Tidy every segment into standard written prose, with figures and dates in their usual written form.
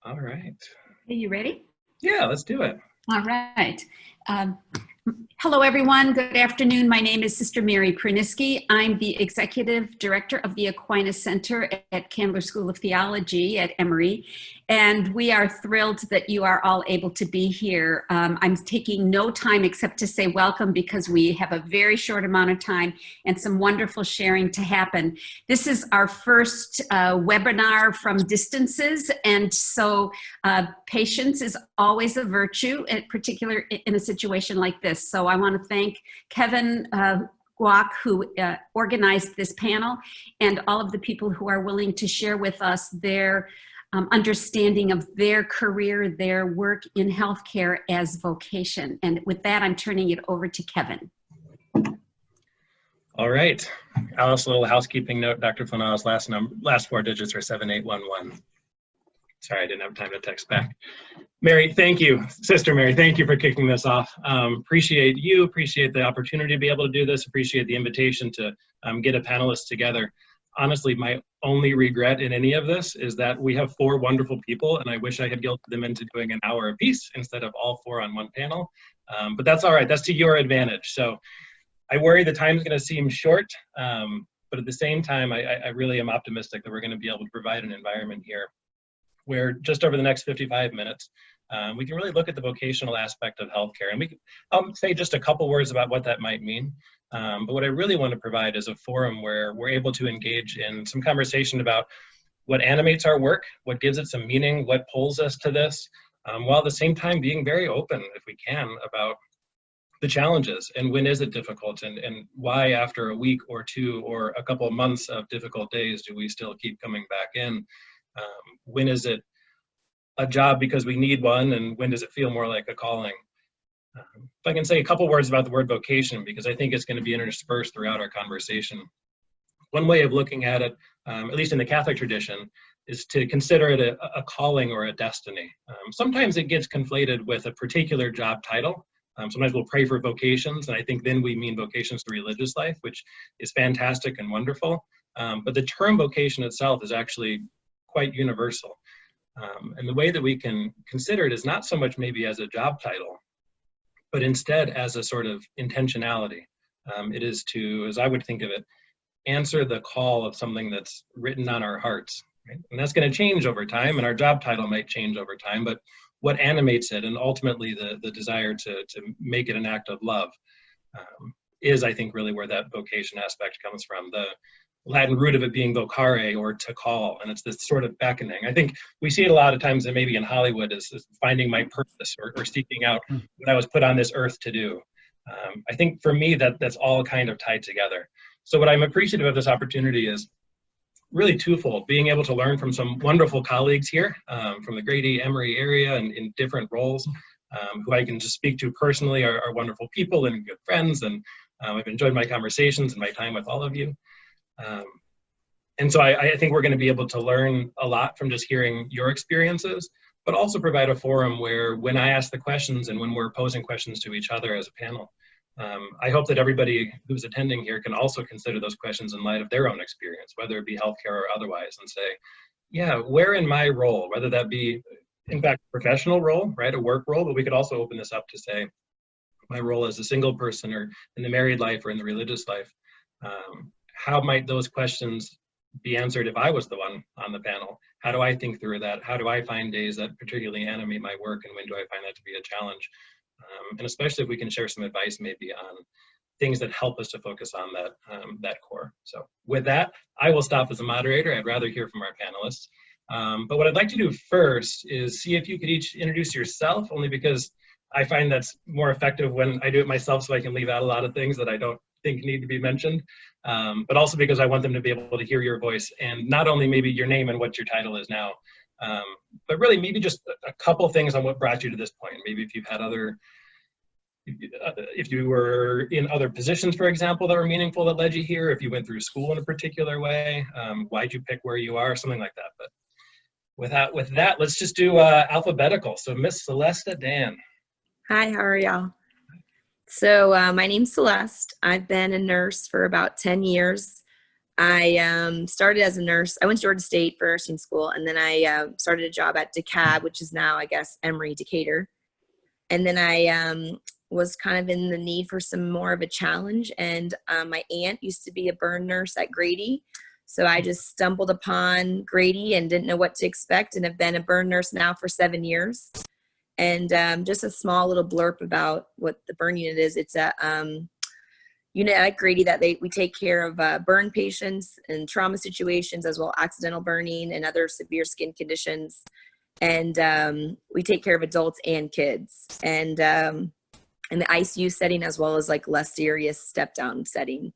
All right. Are you ready? Yeah, let's do it. All right. Hello, everyone. Good afternoon. My name is Sister Mary Pruniski. I'm the Executive Director of the Aquinas Center at Candler School of Theology at Emory, and we are thrilled that you are all able to be here. I'm taking no time except to say welcome because we have a very short amount of time and some wonderful sharing to happen. This is our first webinar from distances, and so patience is always a virtue, in particular in a situation like this. So I want to thank KevinWack, who organized this panel, and all of the people who are willing to share with us their understanding of their career, their work in healthcare as vocation. And with that, I'm turning it over to Kevin. All right. Alice, a little housekeeping note. Dr. Flenaugh's last four digits are 7811. Sorry, I didn't have time to text back. Mary, thank you. Sister Mary, thank you for kicking this off. Appreciate you, appreciate the opportunity to be able to do this, appreciate the invitation to get a panelist together. Honestly, my only regret in any of this is that we have four wonderful people, and I wish I had guilted them into doing an hour apiece instead of all four on one panel. But that's all right, that's to your advantage. So I worry the time's gonna seem short, but at the same time, I really am optimistic that we're gonna be able to provide an environment here where just over the next 55 minutes, we can really look at the vocational aspect of healthcare. And I'll say just a couple words about what that might mean. But what I really want to provide is a forum where we're able to engage in some conversation about what animates our work, what gives it some meaning, what pulls us to this, while at the same time being very open, if we can, about the challenges and when is it difficult and why after a week or two or a couple of months of difficult days do we still keep coming back in? When is it a job because we need one, and when does it feel more like a calling? If I can say a couple words about the word vocation, because I think it's going to be interspersed throughout our conversation. One way of looking at it, at least in the Catholic tradition, is to consider it a calling or a destiny. Sometimes it gets conflated with a particular job title. Sometimes we'll pray for vocations, and I think then we mean vocations to religious life, which is fantastic and wonderful. But the term vocation itself is actually quite universal. And the way that we can consider it is not so much maybe as a job title, but instead as a sort of intentionality. It is to, as I would think of it, answer the call of something that's written on our hearts. Right? And that's going to change over time, and our job title might change over time, but what animates it, and ultimately the desire to make it an act of love, is, I think, really where that vocation aspect comes from. The Latin root of it being vocare, or to call, and it's this sort of beckoning. I think we see it a lot of times, and maybe in Hollywood, is finding my purpose or seeking out what I was put on this earth to do. I think for me that's all kind of tied together. So what I'm appreciative of this opportunity is really twofold: being able to learn from some wonderful colleagues here from the Grady, Emory area and in different roles, who I can just speak to personally are wonderful people and good friends, and I've enjoyed my conversations and my time with all of you. And so I think we're going to be able to learn a lot from just hearing your experiences, but also provide a forum where when I ask the questions and when we're posing questions to each other as a panel, I hope that everybody who's attending here can also consider those questions in light of their own experience, whether it be healthcare or otherwise, and say, yeah, where in my role, whether that be, in fact, a professional role, right, a work role, but we could also open this up to say, my role as a single person or in the married life or in the religious life, how might those questions be answered if I was the one on the panel? How do I think through that? How do I find days that particularly animate my work, and when do I find that to be a challenge? And especially if we can share some advice maybe on things that help us to focus on that core. So with that, I will stop as a moderator. I'd rather hear from our panelists. But what I'd like to do first is see if you could each introduce yourself, only because I find that's more effective when I do it myself, so I can leave out a lot of things that I don't think need to be mentioned, but also because I want them to be able to hear your voice, and not only maybe your name and what your title is now, but really maybe just a couple things on what brought you to this point. Maybe if you've had if you were in other positions, for example, that were meaningful that led you here, if you went through school in a particular way, why'd you pick where you are, something like that. But with that, let's just do alphabetical. So Miss Celeste Adan. Hi, how are y'all? So my name's Celeste. I've been a nurse for about 10 years. I started as a nurse. I went to Georgia State for nursing school, and then I started a job at DeKalb, which is now, I guess, Emory, Decatur. And then I was kind of in the need for some more of a challenge. And my aunt used to be a burn nurse at Grady. So I just stumbled upon Grady and didn't know what to expect, and have been a burn nurse now for 7 years. And just a small little blurb about what the burn unit is. It's a unit at Grady that we take care of burn patients and trauma situations, as well as accidental burning and other severe skin conditions. And we take care of adults and kids, and in the ICU setting, as well as like less serious step down setting.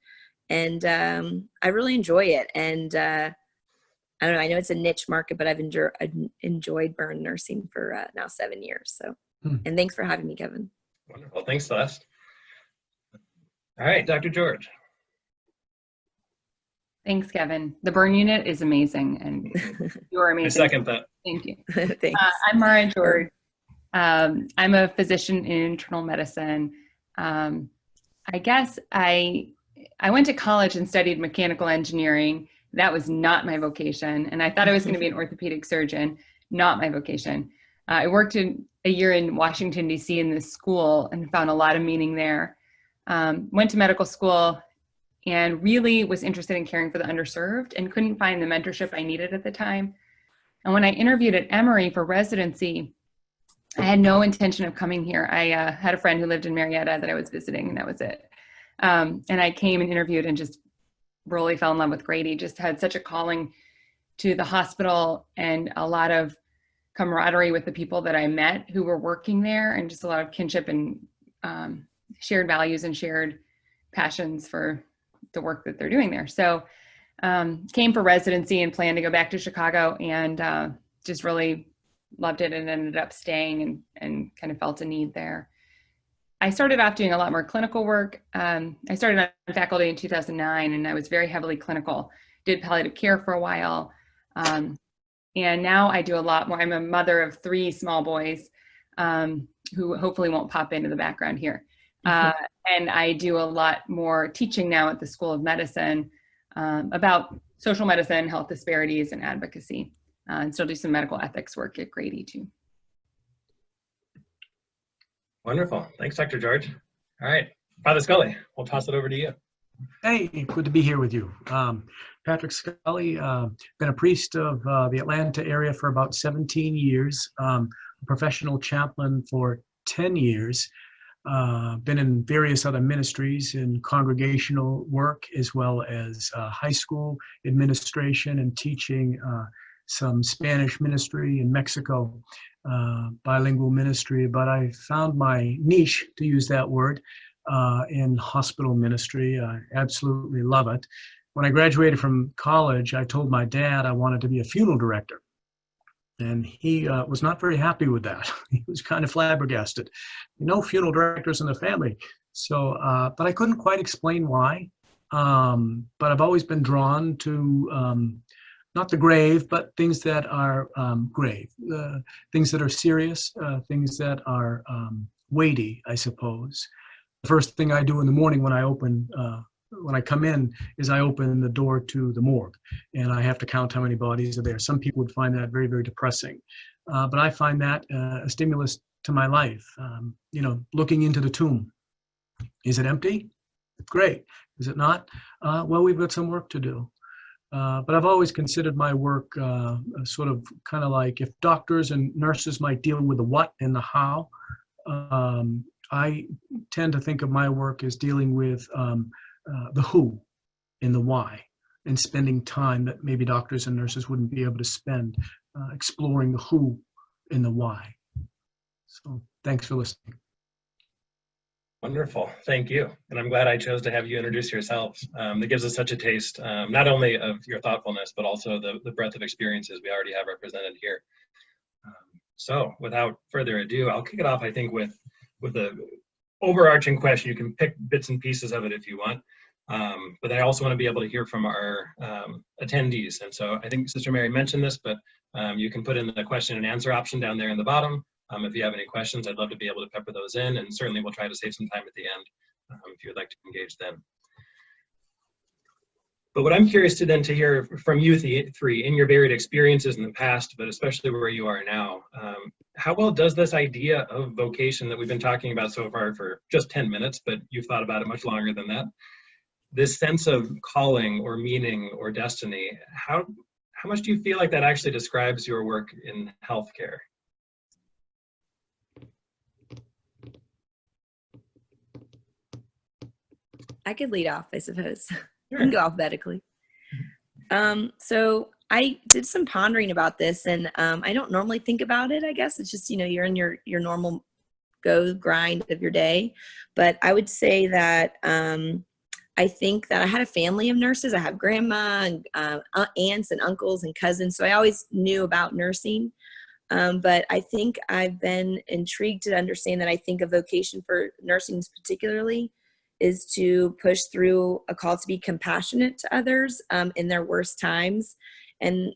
And I really enjoy it. And I don't know, I know it's a niche market, but I've enjoyed burn nursing for now 7 years. So, and thanks for having me, Kevin. Wonderful. Thanks, Celeste. All right, Dr. George. Thanks, Kevin. The burn unit is amazing, and you are amazing. I second that. Thank you. Thanks. I'm Maura George. I'm a physician in internal medicine. I guess I went to college and studied mechanical engineering. That was not my vocation, and I thought I was going to be an orthopedic surgeon. Not my vocation. I worked a year in Washington, D.C. in this school and found a lot of meaning there. Went to medical school and really was interested in caring for the underserved and couldn't find the mentorship I needed at the time. And when I interviewed at Emory for residency, I had no intention of coming here. I had a friend who lived in Marietta that I was visiting, and that was it. And I came and interviewed and just really fell in love with Grady. Just had such a calling to the hospital and a lot of camaraderie with the people that I met who were working there, and just a lot of kinship and shared values and shared passions for the work that they're doing there. So came for residency and planned to go back to Chicago, and just really loved it and ended up staying and kind of felt a need there. I started off doing a lot more clinical work. I started on faculty in 2009, and I was very heavily clinical. Did palliative care for a while. And now I do a lot more. I'm a mother of 3 small boys who hopefully won't pop into the background here. And I do a lot more teaching now at the School of Medicine about social medicine, health disparities, and advocacy. And still do some medical ethics work at Grady too. Wonderful. Thanks, Dr. George. All right, Father Scully, we'll toss it over to you. Hey, good to be here with you. Patrick Scully, been a priest of the Atlanta area for about 17 years, a professional chaplain for 10 years, been in various other ministries in congregational work, as well as high school administration and teaching, some Spanish ministry in Mexico, bilingual ministry, but I found my niche, to use that word, in hospital ministry. I absolutely love it. When I graduated from college, I told my dad I wanted to be a funeral director. And he was not very happy with that. He was kind of flabbergasted. No funeral directors in the family. So, but I couldn't quite explain why. But I've always been drawn to not the grave, but things that are grave, things that are serious, things that are weighty, I suppose. The first thing I do in the morning when I come in is I open the door to the morgue, and I have to count how many bodies are there. Some people would find that very, very depressing, but I find that a stimulus to my life. Looking into the tomb. Is it empty? Great. Is it not? Well, we've got some work to do. But I've always considered my work sort of kind of like if doctors and nurses might deal with the what and the how, I tend to think of my work as dealing with the who and the why, and spending time that maybe doctors and nurses wouldn't be able to spend exploring the who and the why. So thanks for listening. Wonderful, thank you. And I'm glad I chose to have you introduce yourselves. It gives us such a taste, not only of your thoughtfulness, but also the breadth of experiences we already have represented here. So without further ado, I'll kick it off, I think, with a overarching question. You can pick bits and pieces of it if you want, but I also want to be able to hear from our attendees. And so I think Sister Mary mentioned this, but you can put in the question and answer option down there in the bottom. If you have any questions, I'd love to be able to pepper those in, and certainly we'll try to save some time at the end if you would like to engage them. But what I'm curious to hear from you three, in your varied experiences in the past, but especially where you are now, how well does this idea of vocation that we've been talking about so far for just 10 minutes, but you've thought about it much longer than that, this sense of calling or meaning or destiny, how much do you feel like that actually describes your work in healthcare? I could lead off, I suppose. Sure. You can go alphabetically. So I did some pondering about this, and I don't normally think about it, I guess. It's just, you're in your normal go grind of your day. But I would say that I think that I had a family of nurses. I have grandma and aunts and uncles and cousins, so I always knew about nursing. But I think I've been intrigued to understand that I think a vocation for nursing particularly is to push through a call to be compassionate to others in their worst times. And,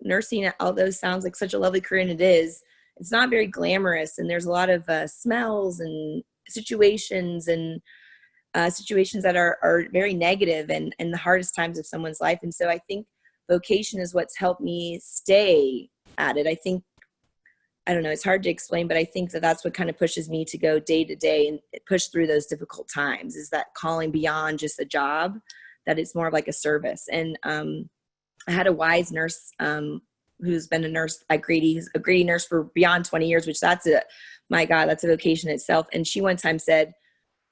nursing, although sounds like such a lovely career, and it is, it's not very glamorous. And there's a lot of smells and situations that are very negative and the hardest times of someone's life. And so I think vocation is what's helped me stay at it. I don't know, it's hard to explain, but I think that that's what kind of pushes me to go day to day and push through those difficult times, is that calling beyond just a job, that it's more of like a service. And I had a wise nurse who's been a nurse at Grady, who's a Grady nurse for beyond 20 years, which that's a vocation itself. And she one time said,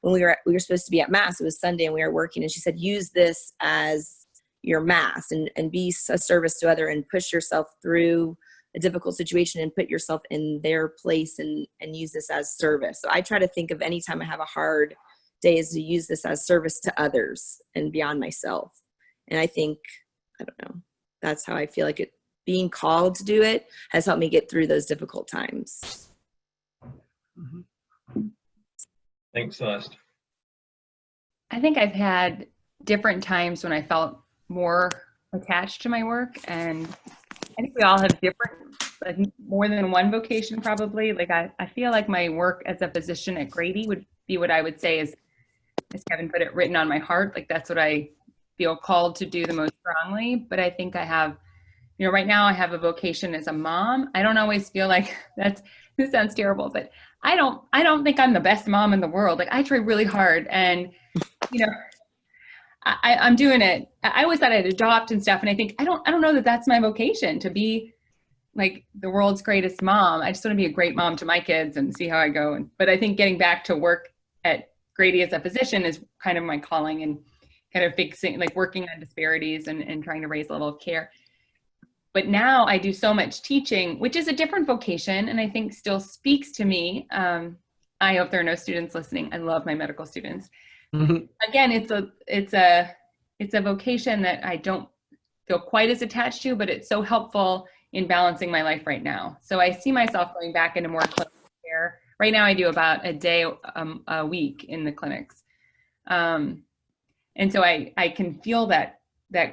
when we were supposed to be at Mass, it was Sunday and we were working, and she said, use this as your Mass and be a service to other and push yourself through a difficult situation and put yourself in their place and use this as service. So I try to think of any time I have a hard day is to use this as service to others and beyond myself. And I think, I don't know, that's how I feel like being called to do it has helped me get through those difficult times. Mm-hmm. Thanks, Celeste. I think I've had different times when I felt more attached to my work, and I think we all have different, like more than one vocation probably. Like I feel like my work as a physician at Grady would be what I would say is, as Kevin put it, written on my heart. Like that's what I feel called to do the most strongly. But I think I have, right now I have a vocation as a mom. I don't always feel like this sounds terrible, but I don't think I'm the best mom in the world. Like I try really hard, and I'm doing it. I always thought I'd adopt and stuff, and I think I don't know that that's my vocation, to be like the world's greatest mom. I just want to be a great mom to my kids and see how I go. But I think getting back to work at Grady as a physician is kind of my calling, and kind of fixing, like working on disparities and trying to raise a level of care. But now I do so much teaching, which is a different vocation, and I think still speaks to me. I hope there are no students listening. I love my medical students. Mm-hmm. Again, it's a vocation that I don't feel quite as attached to, but it's so helpful in balancing my life right now. So I see myself going back into more clinical care. Right now I do about a day a week in the clinics. And so I can feel that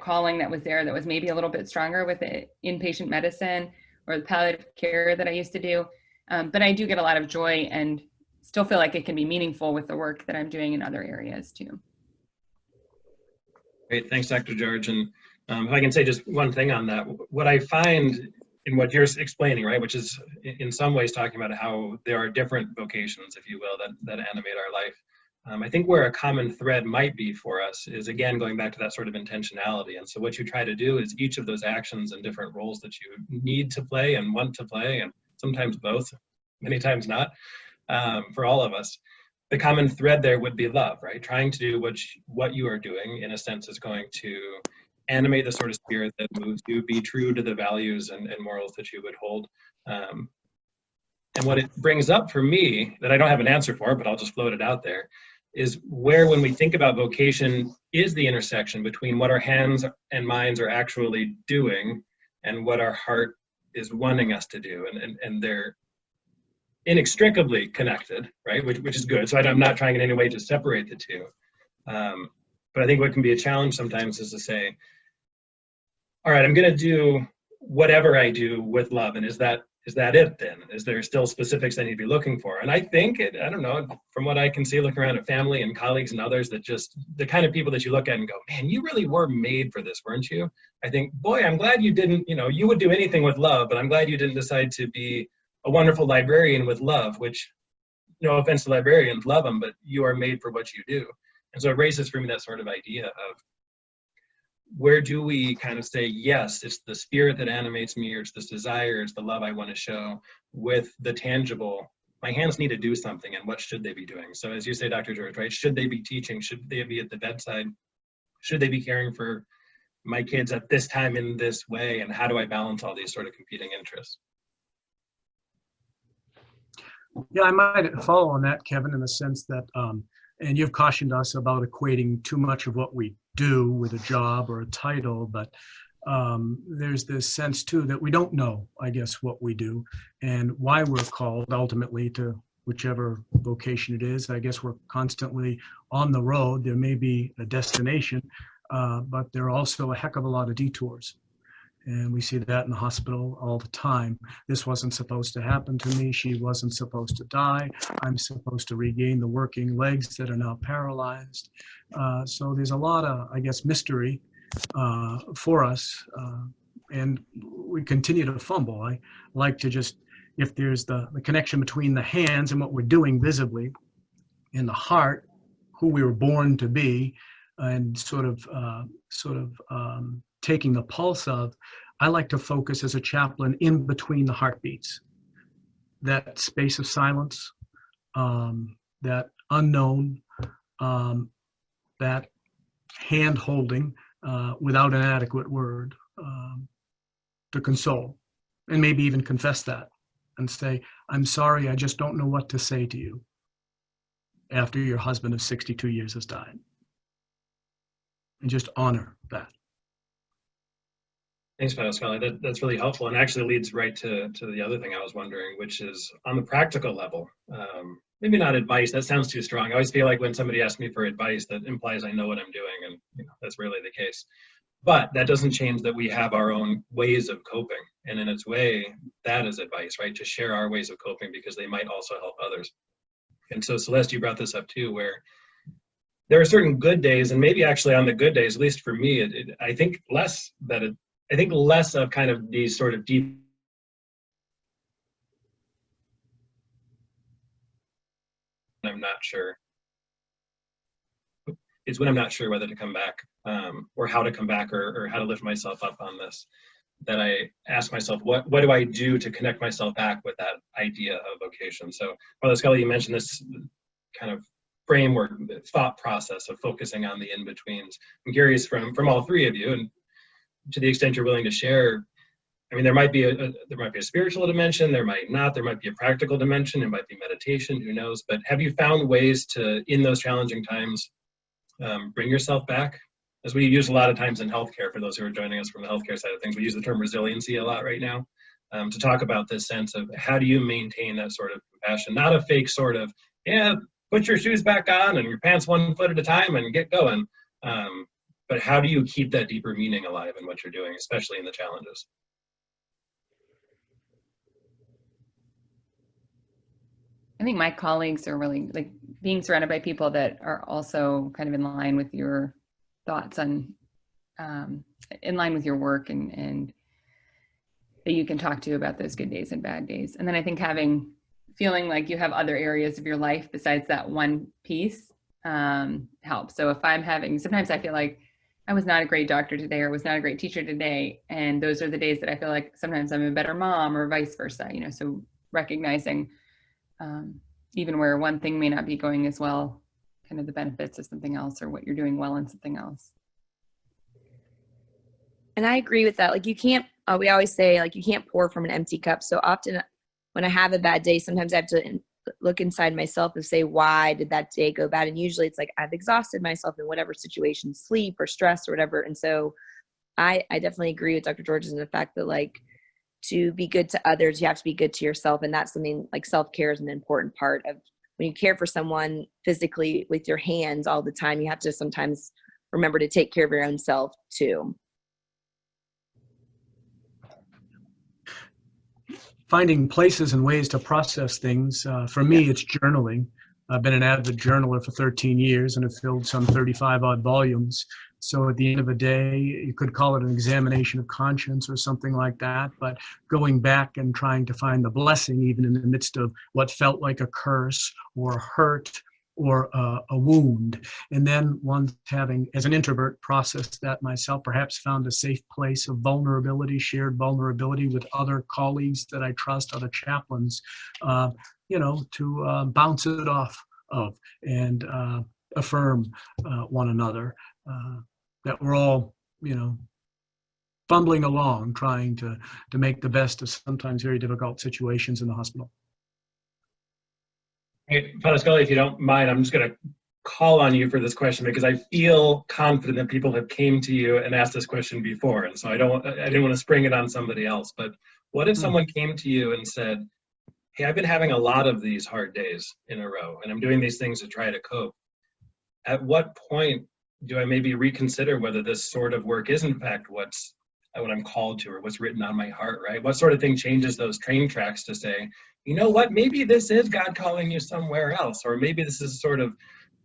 calling that was there, that was maybe a little bit stronger with the inpatient medicine or the palliative care that I used to do. But I do get a lot of joy and still feel like it can be meaningful with the work that I'm doing in other areas too. Great, thanks, Dr. George. And if I can say just one thing on that, what I find in what you're explaining, right, which is in some ways talking about how there are different vocations, if you will, that animate our life. I think where a common thread might be for us is, again, going back to that sort of intentionality. And so what you try to do is each of those actions and different roles that you need to play and want to play, and sometimes both, many times not, for all of us, the common thread there would be love, right? Trying to do what you are doing, in a sense, is going to animate the sort of spirit that moves you, be true to the values and morals that you would hold. And what it brings up for me, that I don't have an answer for, but I'll just float it out there, is where, when we think about vocation, is the intersection between what our hands and minds are actually doing and what our heart is wanting us to do. And they're inextricably connected, right? Which is good. So I'm not trying in any way to separate the two. But I think what can be a challenge sometimes is to say, all right, I'm going to do whatever I do with love. And is that is that it then? Is there still specifics I need to be looking for? And I think, I don't know, from what I can see looking around at family and colleagues and others, that just the kind of people that you look at and go, man, you really were made for this, weren't you? I think, boy, I'm glad you didn't, you would do anything with love, but I'm glad you didn't decide to be a wonderful librarian with love, which, no offense to librarians, love them, but you are made for what you do. And so it raises for me that sort of idea of, where do we kind of say, yes, it's the spirit that animates me, or it's this desire, it's the love I want to show, with the tangible, my hands need to do something, and what should they be doing? So as you say, Dr. George, right, should they be teaching? Should they be at the bedside? Should they be caring for my kids at this time in this way? And how do I balance all these sort of competing interests? Yeah, I might follow on that, Kevin, in the sense that, and you've cautioned us about equating too much of what we do with a job or a title, but there's this sense too that we don't know, I guess, what we do and why we're called ultimately to whichever vocation it is. I guess we're constantly on the road. There may be a destination, but there are also a heck of a lot of detours. And we see that in the hospital all the time. This wasn't supposed to happen to me. She wasn't supposed to die. I'm supposed to regain the working legs that are now paralyzed. So there's a lot of, I guess, mystery for us. And we continue to fumble. I like to just, if there's the connection between the hands and what we're doing visibly, and the heart, who we were born to be, and sort of taking the pulse of, I like to focus as a chaplain in between the heartbeats, that space of silence, that unknown, that hand holding without an adequate word to console, and maybe even confess that and say, I'm sorry, I just don't know what to say to you after your husband of 62 years has died. And just honor that. Thanks, Pascal. That's really helpful, and actually leads right to the other thing I was wondering, which is on the practical level. Maybe not advice, that sounds too strong. I always feel like when somebody asks me for advice, that implies I know what I'm doing, and that's rarely the case. But that doesn't change that we have our own ways of coping, and in its way, that is advice, right? To share our ways of coping, because they might also help others. And so, Celeste, you brought this up too, where there are certain good days, and maybe actually on the good days, at least for me, I think less of kind of these sort of deep, I'm not sure, is when I'm not sure whether to come back, or how to come back, or how to lift myself up on this, that I ask myself, what do I do to connect myself back with that idea of vocation? So, Father Scully, you mentioned this kind of framework, thought process of focusing on the in-betweens. I'm curious from all three of you, and to the extent you're willing to share, I mean, there might be a spiritual dimension, there might not, there might be a practical dimension, it might be meditation, who knows, but have you found ways to, in those challenging times, bring yourself back? As we use a lot of times in healthcare, for those who are joining us from the healthcare side of things, we use the term resiliency a lot right now, to talk about this sense of how do you maintain that sort of compassion, not a fake sort of, yeah, put your shoes back on and your pants 1 foot at a time and get going. But how do you keep that deeper meaning alive in what you're doing, especially in the challenges? I think my colleagues are really like being surrounded by people that are also kind of in line with your thoughts on, in line with your work, and that you can talk to about those good days and bad days. And then I think feeling like you have other areas of your life besides that one piece helps. So if sometimes I feel like I was not a great doctor today, or was not a great teacher today, and those are the days that I feel like sometimes I'm a better mom, or vice versa, so recognizing even where one thing may not be going as well, kind of the benefits of something else, or what you're doing well in something else. And I agree with that. Like, you can't, we always say, like, you can't pour from an empty cup. So often when I have a bad day, sometimes I have to look inside myself and say, why did that day go bad? And usually it's like, I've exhausted myself in whatever situation, sleep or stress or whatever. And so I definitely agree with Dr. George in the fact that, like, to be good to others, you have to be good to yourself. And that's something like self-care is an important part of when you care for someone physically with your hands all the time. You have to sometimes remember to take care of your own self too. finding places and ways to process things. For me, it's journaling. I've been an avid journaler for 13 years and have filled some 35 odd volumes. So at the end of the day, you could call it an examination of conscience or something like that, but going back and trying to find the blessing even in the midst of what felt like a curse or hurt or a wound. And then once having, as an introvert, processed that myself, perhaps found a safe place of vulnerability, shared vulnerability with other colleagues that I trust, other chaplains, to bounce it off of and affirm one another, that we're all, fumbling along, trying to make the best of sometimes very difficult situations in the hospital. Hey, Father Scully, if you don't mind, I'm just going to call on you for this question because I feel confident that people have came to you and asked this question before, and so I didn't want to spring it on somebody else. But what if someone came to you and said, "Hey, I've been having a lot of these hard days in a row, and I'm doing these things to try to cope. At what point do I maybe reconsider whether this sort of work is in fact what I'm called to or what's written on my heart, right? What sort of thing changes those train tracks to say, you know what, maybe this is God calling you somewhere else, or maybe this is sort of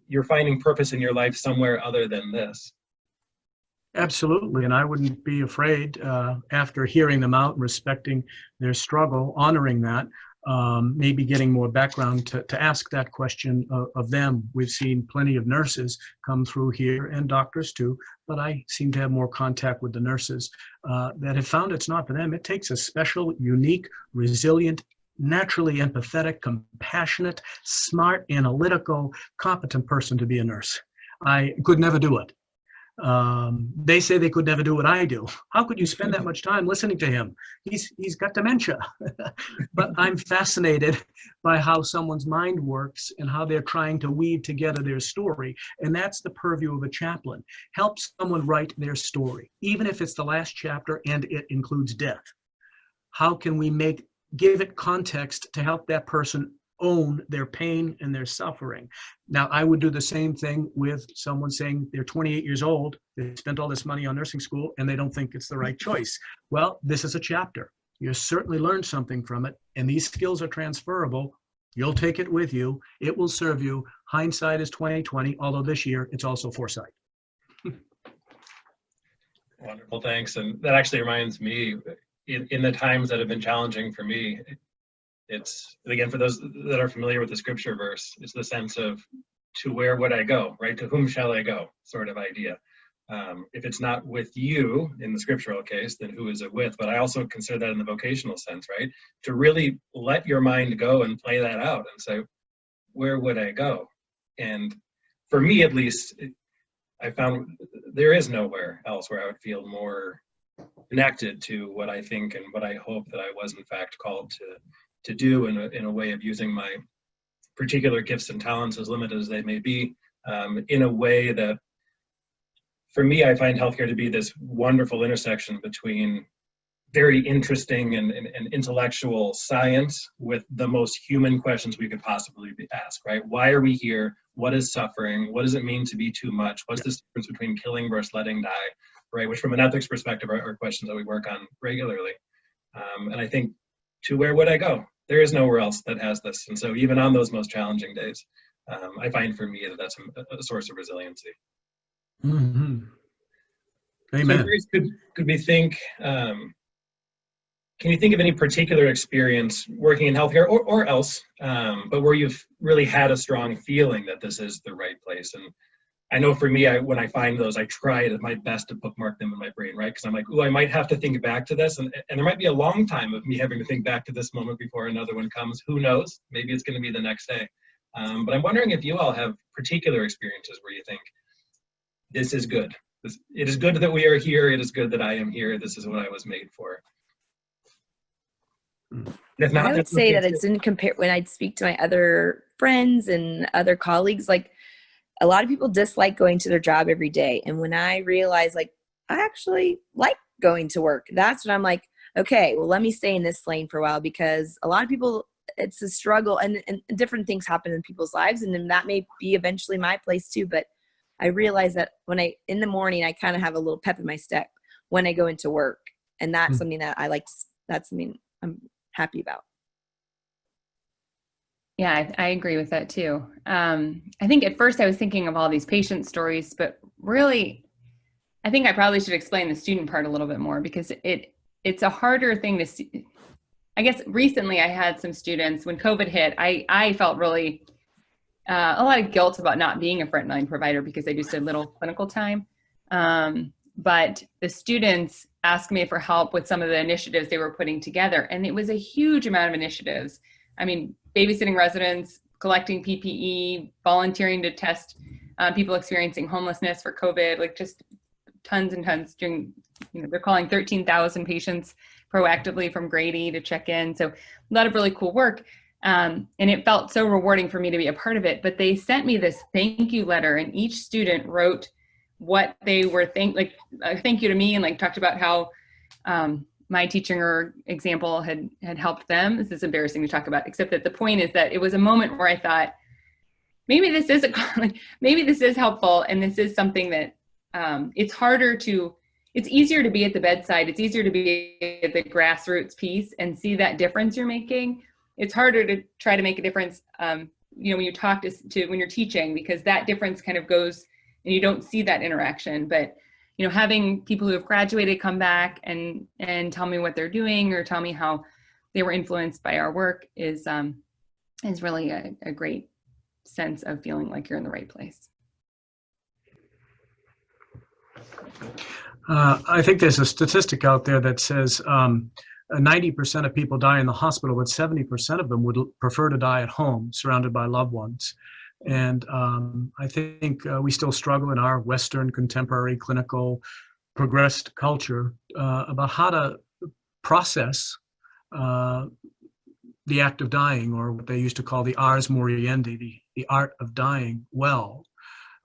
you're finding purpose in your life somewhere other than this." Absolutely, and I wouldn't be afraid after hearing them out and respecting their struggle, honoring that, maybe getting more background to ask that question of them. We've seen plenty of nurses come through here and doctors too, but I seem to have more contact with the nurses that have found it's not for them. It takes a special, unique, resilient, naturally empathetic, compassionate, smart, analytical, competent person to be a nurse. I could never do it. They say they could never do what I do. How could you spend that much time listening to him? He's got dementia. But I'm fascinated by how someone's mind works and how they're trying to weave together their story. And that's the purview of a chaplain. Help someone write their story, even if it's the last chapter and it includes death. How can we give it context to help that person own their pain and their suffering? Now, I would do the same thing with someone saying they're 28 years old, they spent all this money on nursing school, and they don't think it's the right choice. Well, this is a chapter. You certainly learned something from it, and these skills are transferable. You'll take it with you. It will serve you. Hindsight is 20/20, although this year it's also foresight. Wonderful, thanks. And that actually reminds me, in the times that have been challenging for me, it's, again, for those that are familiar with the scripture verse, it's the sense of, to where would I go, right? To whom shall I go sort of idea. If it's not with you in the scriptural case, then who is it with? But I also consider that in the vocational sense, right? To really let your mind go and play that out and say, where would I go? And for me, at least, I found there is nowhere else where I would feel more connected to what I think and what I hope that I was in fact called to do in a way of using my particular gifts and talents, as limited as they may be, in a way that, for me, I find healthcare to be this wonderful intersection between very interesting and intellectual science with the most human questions we could possibly ask, right? Why are we here? What is suffering? What does it mean to be too much? What's the difference between killing versus letting die, right? Which from an ethics perspective are questions that we work on regularly. And I think, to where would I go? There is nowhere else that has this. And so even on those most challenging days, I find for me that that's a source of resiliency. Mm-hmm. Amen. So could we think, can you think of any particular experience working in healthcare or else, but where you've really had a strong feeling that this is the right place? And I know for me, when I find those, I try my best to bookmark them in my brain, right? Because I'm like, oh, I might have to think back to this. And there might be a long time of me having to think back to this moment before another one comes. Who knows? Maybe it's going to be the next day. But I'm wondering if you all have particular experiences where you think, this is good. It is good that we are here. It is good that I am here. This is what I was made for. If not, I would say that it's in compare when I speak to my other friends and other colleagues, like, a lot of people dislike going to their job every day. And when I realize, like, I actually like going to work, that's when I'm like, okay, well, let me stay in this lane for a while, because a lot of people, it's a struggle and different things happen in people's lives. And then that may be eventually my place too. But I realize that in the morning, I kind of have a little pep in my step when I go into work. And that's something that I like. That's something I'm happy about. Yeah, I agree with that too. I think at first I was thinking of all these patient stories, but really, I think I probably should explain the student part a little bit more, because it's a harder thing to see. I guess recently I had some students, when COVID hit, I felt really a lot of guilt about not being a frontline provider because I do so little clinical time. But the students asked me for help with some of the initiatives they were putting together, and it was a huge amount of initiatives. I mean, babysitting residents, collecting PPE, volunteering to test people experiencing homelessness for COVID, like just tons and tons. Doing, they're calling 13,000 patients proactively from Grady to check in. So a lot of really cool work. And it felt so rewarding for me to be a part of it. But they sent me this thank you letter, and each student wrote what they were thank you to me, and like talked about how my teaching or example had helped them. This is embarrassing to talk about, except that the point is that it was a moment where I thought, maybe this is maybe this is helpful, and this is something that it's easier to be at the bedside. It's easier to be at the grassroots piece and see that difference you're making. It's harder to try to make a difference, when you talk when you're teaching, because that difference kind of goes and you don't see that interaction. But having people who have graduated come back and tell me what they're doing, or tell me how they were influenced by our work is really a great sense of feeling like you're in the right place. I think there's a statistic out there that says 90% of people die in the hospital, but 70% of them would prefer to die at home, surrounded by loved ones. And I think we still struggle in our Western contemporary clinical progressed culture about how to process the act of dying, or what they used to call the ars moriendi, the art of dying well.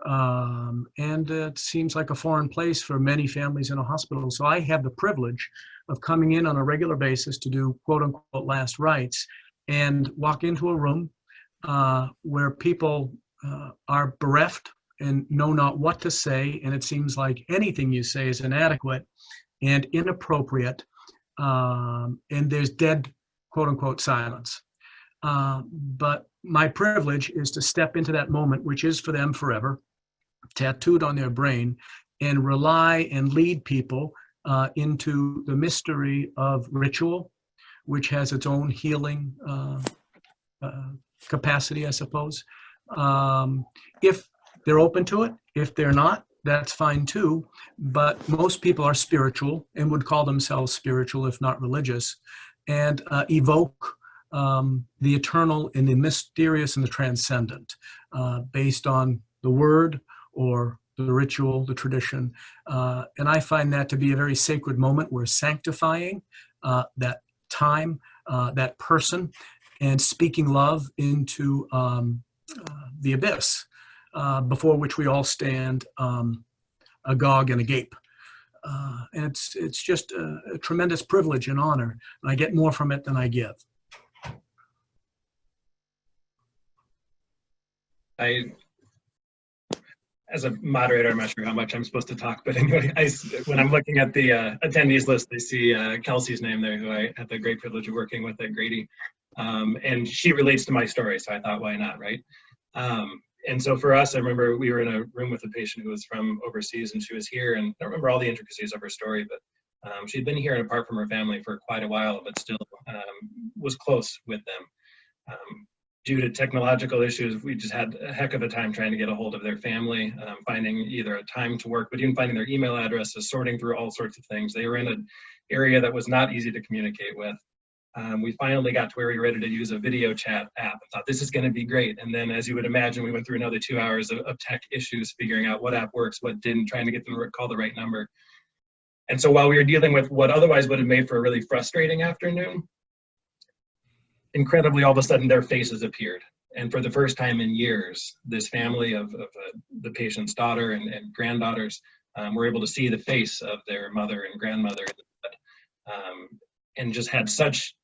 And it seems like a foreign place for many families in a hospital. So I have the privilege of coming in on a regular basis to do quote unquote last rites, and walk into a room where people are bereft and know not what to say, and it seems like anything you say is inadequate and inappropriate, and there's dead quote unquote silence. But my privilege is to step into that moment, which is for them forever, tattooed on their brain, and rely and lead people into the mystery of ritual, which has its own healing capacity, I suppose. If they're open to it, if they're not, that's fine too. But most people are spiritual and would call themselves spiritual, if not religious, and evoke the eternal and the mysterious and the transcendent based on the word or the ritual, the tradition. And I find that to be a very sacred moment. We're sanctifying that time, that person, and speaking love into the abyss before which we all stand agog and agape. And it's just a tremendous privilege and honor. And I get more from it than I give. As a moderator, I'm not sure how much I'm supposed to talk, but anyway, when I'm looking at the attendees list, I see Kelsey's name there, who I had the great privilege of working with at Grady. And she relates to my story, so I thought, why not, right? And so for us, I remember we were in a room with a patient who was from overseas, and she was here, and I don't remember all the intricacies of her story, but she'd been here and apart from her family for quite a while, but still was close with them. Due to technological issues, we just had a heck of a time trying to get a hold of their family, finding either a time to work, but even finding their email addresses, sorting through all sorts of things. They were in an area that was not easy to communicate with. We finally got to where we were ready to use a video chat app. I thought, this is going to be great. And then, as you would imagine, we went through another 2 hours of tech issues, figuring out what app works, what didn't, trying to get them to call the right number. And so while we were dealing with what otherwise would have made for a really frustrating afternoon, incredibly, all of a sudden, their faces appeared. And for the first time in years, this family of the patient's daughter and granddaughters were able to see the face of their mother and grandmother, and just had such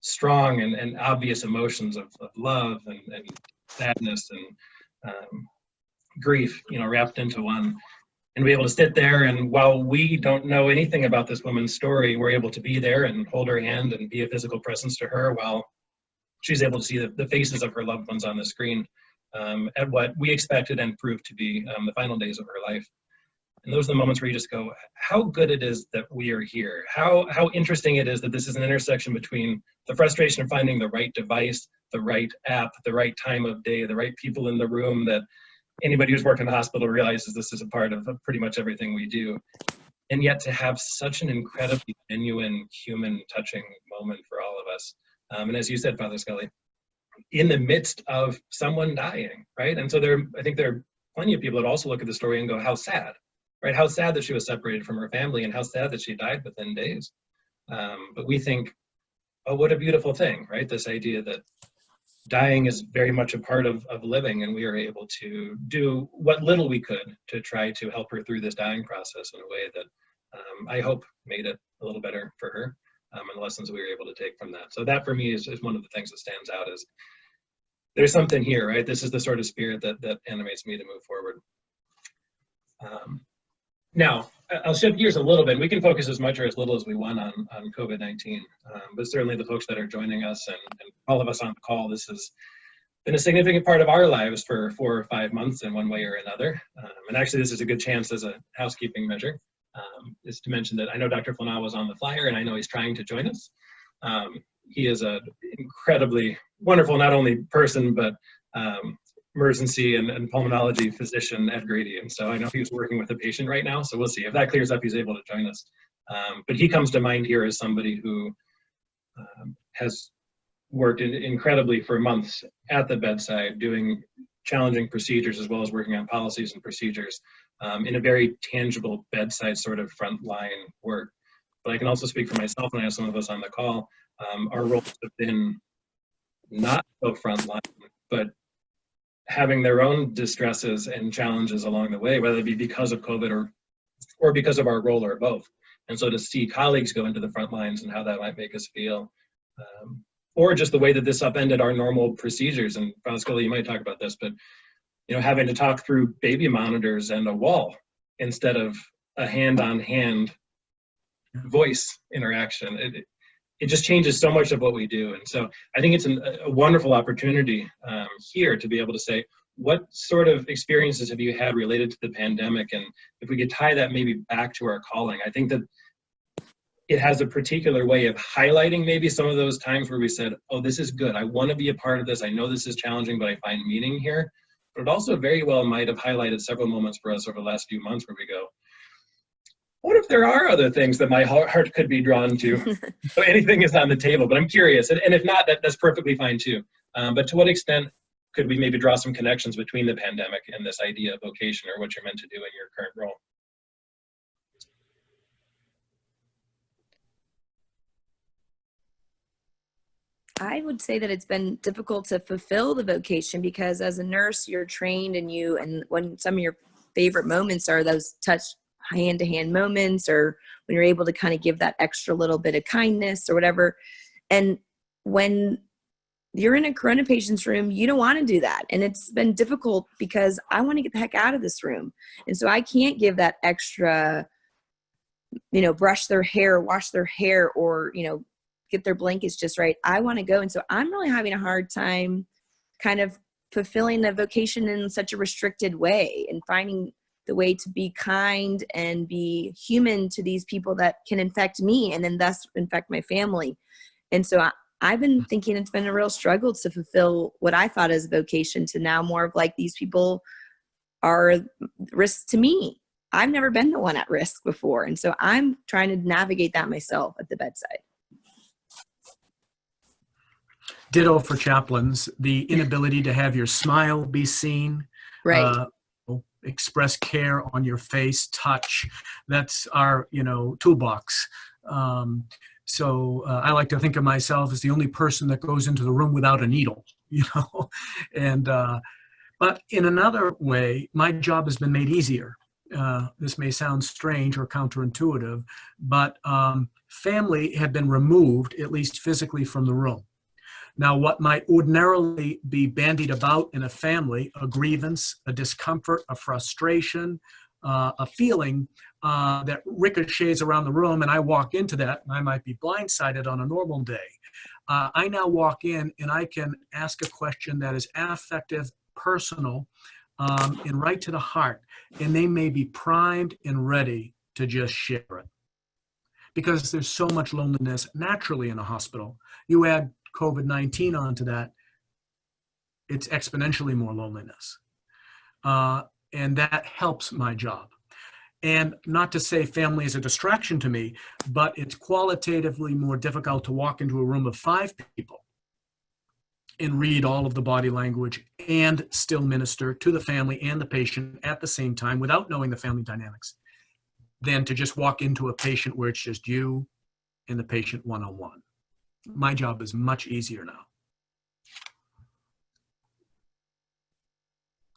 strong and obvious emotions of love and sadness and grief, wrapped into one. and be able to sit there, and while we don't know anything about this woman's story, we're able to be there and hold her hand and be a physical presence to her while she's able to see the faces of her loved ones on the screen at what we expected and proved to be the final days of her life. And those are the moments where you just go, how good it is that we are here. How interesting it is that this is an intersection between the frustration of finding the right device, the right app, the right time of day, the right people in the room, that anybody who's worked in the hospital realizes this is a part of pretty much everything we do. And yet to have such an incredibly genuine, human, touching moment for all of us. And as you said, Father Scully, in the midst of someone dying, right? And so I think there are plenty of people that also look at the story and go, how sad, right? How sad that she was separated from her family, and how sad that she died within days. But we think, oh, what a beautiful thing, right? This idea that dying is very much a part of living, and we are able to do what little we could to try to help her through this dying process in a way that I hope made it a little better for her, and the lessons we were able to take from that. So that for me is one of the things that stands out, is there's something here, right? This is the sort of spirit that animates me to move forward. Now, I'll shift gears a little bit. We can focus as much or as little as we want on COVID-19, but certainly the folks that are joining us and all of us on the call, this has been a significant part of our lives for 4 or 5 months in one way or another. And actually, this is a good chance as a housekeeping measure, is to mention that I know Dr. Flenaugh was on the flyer, and I know he's trying to join us. He is an incredibly wonderful, not only person, but emergency and pulmonology physician at Grady. And so I know he's working with a patient right now, so we'll see. If that clears up, he's able to join us. But he comes to mind here as somebody who has worked incredibly for months at the bedside, doing challenging procedures as well as working on policies and procedures in a very tangible bedside sort of frontline work. But I can also speak for myself, and I have some of us on the call. Our roles have been not so frontline, but having their own distresses and challenges along the way, whether it be because of COVID or because of our role, or both. And so to see colleagues go into the front lines and how that might make us feel, or just the way that this upended our normal procedures. And Father Scully, you might talk about this, but having to talk through baby monitors and a wall instead of a hand-on-hand voice interaction. It just changes so much of what we do. And so I think it's a wonderful opportunity here to be able to say, what sort of experiences have you had related to the pandemic? And if we could tie that maybe back to our calling, I think that it has a particular way of highlighting maybe some of those times where we said, oh, this is good. I want to be a part of this. I know this is challenging, but I find meaning here. But it also very well might have highlighted several moments for us over the last few months where we go, what if there are other things that my heart could be drawn to? So anything is on the table, but I'm curious. And if not, that's perfectly fine too. But to what extent could we maybe draw some connections between the pandemic and this idea of vocation, or what you're meant to do in your current role? I would say that it's been difficult to fulfill the vocation, because as a nurse, you're trained, and when some of your favorite moments are those touch hand-to-hand moments, or when you're able to kind of give that extra little bit of kindness or whatever. And when you're in a corona patient's room, you don't want to do that. And it's been difficult because I want to get the heck out of this room. And so I can't give that extra, brush their hair, wash their hair, or, get their blankets just right. I want to go. And so I'm really having a hard time kind of fulfilling the vocation in such a restricted way, and finding the way to be kind and be human to these people that can infect me and then thus infect my family. And so I've been thinking it's been a real struggle to fulfill what I thought as a vocation, to now more of like, these people are risk to me. I've never been the one at risk before. And so I'm trying to navigate that myself at the bedside. Ditto for chaplains, the inability to have your smile be seen. Right. Express care on your face, touch. That's our, toolbox. So I like to think of myself as the only person that goes into the room without a needle, And but in another way, my job has been made easier. This may sound strange or counterintuitive, but family had been removed, at least physically, from the room. Now, what might ordinarily be bandied about in a family, a grievance, a discomfort, a frustration, a feeling that ricochets around the room, and I walk into that, and I might be blindsided on a normal day. I now walk in and I can ask a question that is affective, personal, and right to the heart, and they may be primed and ready to just share it. Because there's so much loneliness naturally in a hospital. You add COVID-19 onto that, it's exponentially more loneliness. And that helps my job. And not to say family is a distraction to me, but it's qualitatively more difficult to walk into a room of 5 people and read all of the body language and still minister to the family and the patient at the same time without knowing the family dynamics, than to just walk into a patient where it's just you and the patient one-on-one. My job is much easier now.